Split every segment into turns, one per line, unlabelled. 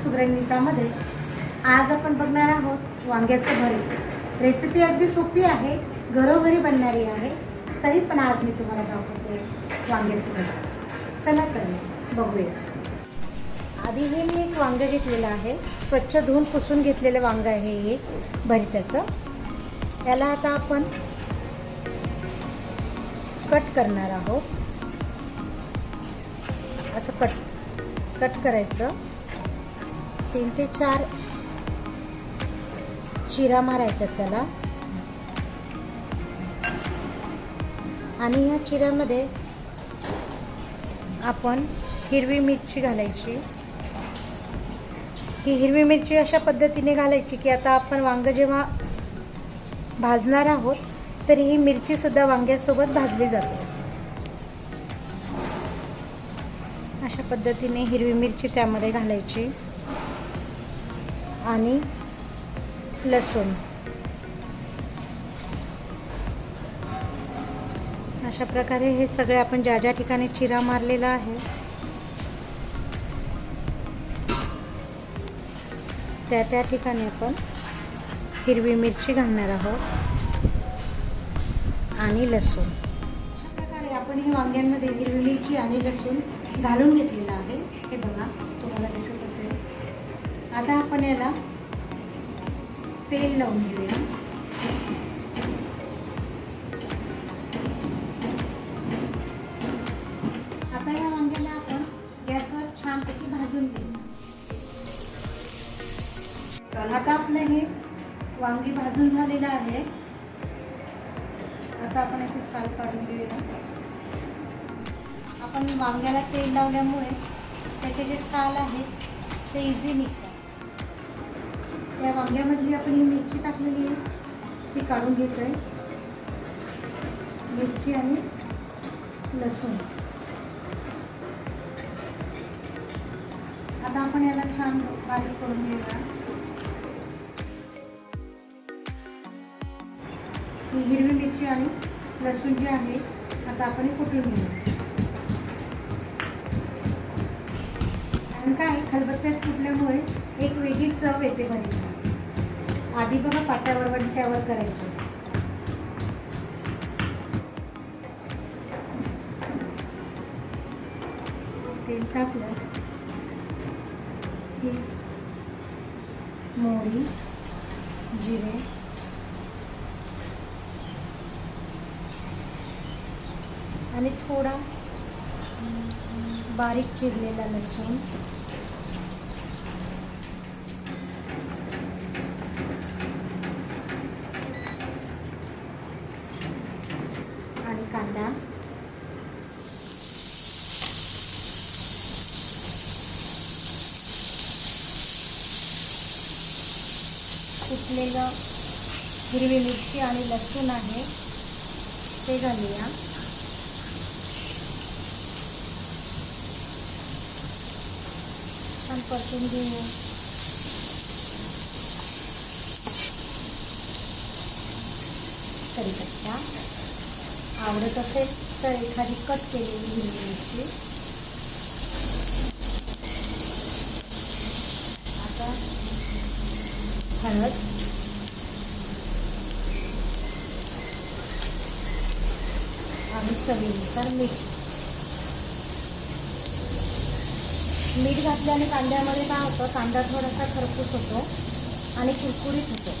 सुगरणिकामध्ये आज आपण बघणार आहोत वांग्याचं भरीत। रेसिपी अगदी सोपी आहे, घरोघरी बनणारी आहे, तरी पण आज मी तुम्हाला दाखवते वांग्याचं भरीत। चला तर बघूया। आधी हे मी एक वांगं घेतलेलं आहे, स्वच्छ धुवून पुसून घेतलेलं वांगं आहे हे भरीताचं। याला आता आपण कट करणार आहोत। असं कट करायचं, 3 ते 4 चिरा मारायच्या त्याला। आणि ह्या चिऱ्यामध्ये आपण हिरवी मिरची घालायची। ही हिरवी मिरची अशा पद्धतीने घालायची की आता आपण वांगं जेव्हा भाजणार आहोत तरी ही मिरची सुद्धा वांग्यासोबत भाजली जाते। अशा पद्धतीने हिरवी मिरची त्यामध्ये घालायची आणि लसूण। अशा प्रकारे हे सगळे आपण ज्या ज्या ठिकाणी चिरा मारलेला आहे त्या ठिकाणी आपण हिरवी मिरची घालणार आहोत आणि लसूण। अशा प्रकारे आपण हे वांग्यांमध्ये हिरवी मिरची आणि लसूण घालून घेतलेलं आहे। हे बघा, तुम्हाला दिसत असेल। आता आपण याला तेल लावून घेऊया। आता या वांग्याला आपण गॅसवर छानपैकी भाजून घेऊ। आता आपलं हे वांगी भाजून झालेलं आहे। आता आपण याची साल काढून घेऊया। आपण वांग्याला तेल लावल्यामुळे त्याचे जे साल आहेत ते इझी निघतात। या वांग्यामधली आपण ही मिरची टाकलेली आहे ती काढून घेतोय। मिरची आणि लसूण। आता आपण याला छान बारीक करून घेऊया। ही हिरवी मिरची आणि लसूण जे आहे आता आपण कुटून घेऊया। कारण काय, खलबत्त्यात कुटल्यामुळे एक वेगळी चव येते भरीत। आधी बघा पाट्यावर वंट्यावर करायचं। तेल टाकलं की मोहरी, जिरे आणि थोडा बारीक चिरलेला लसूण आणि कांदा कुटलेलं हिरवी मिरची आणि लसूण आहे ते घालूया। छान परतून घेऊ। कढीपत्ता आवडत असेल तर एखादी कट केलेली हिरवी मिरची। आता हळद आणि चवीनुसार मीठ। मीठ घातल्याने कांद्यामध्ये काय होतं, कांदा थोडासा खरपूस होतो आणि कुरकुरीत होतो,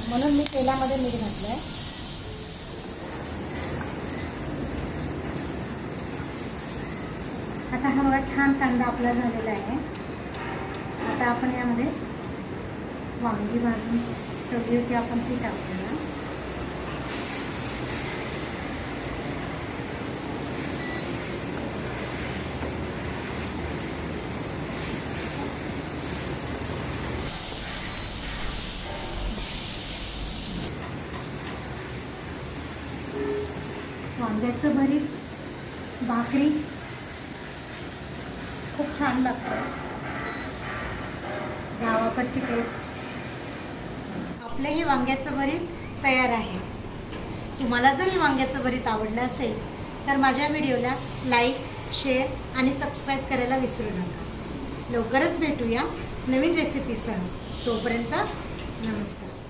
म्हणून मी तेलामध्ये मीठ घातलं आहे। आता हा बघा छान कांदा आपला झालेला आहे। आता आपण यामध्ये वांगी भाजून ठेवली होती आपण ती टाकूया। वांग्याचं भरीत भाकरी खूप छान लागतं। गावाकडची टेस्ट। आपले हे वांग्याचं भरीत तयार आहे। तुम्हाला जर हे वांग्याचं भरीत आवडलं असेल तर माझ्या व्हिडिओला लाईक, शेअर आणि सबस्क्राईब करायला विसरू नका। लवकरच भेटूया नवीन रेसिपीसह. तोपर्यंत नमस्कार.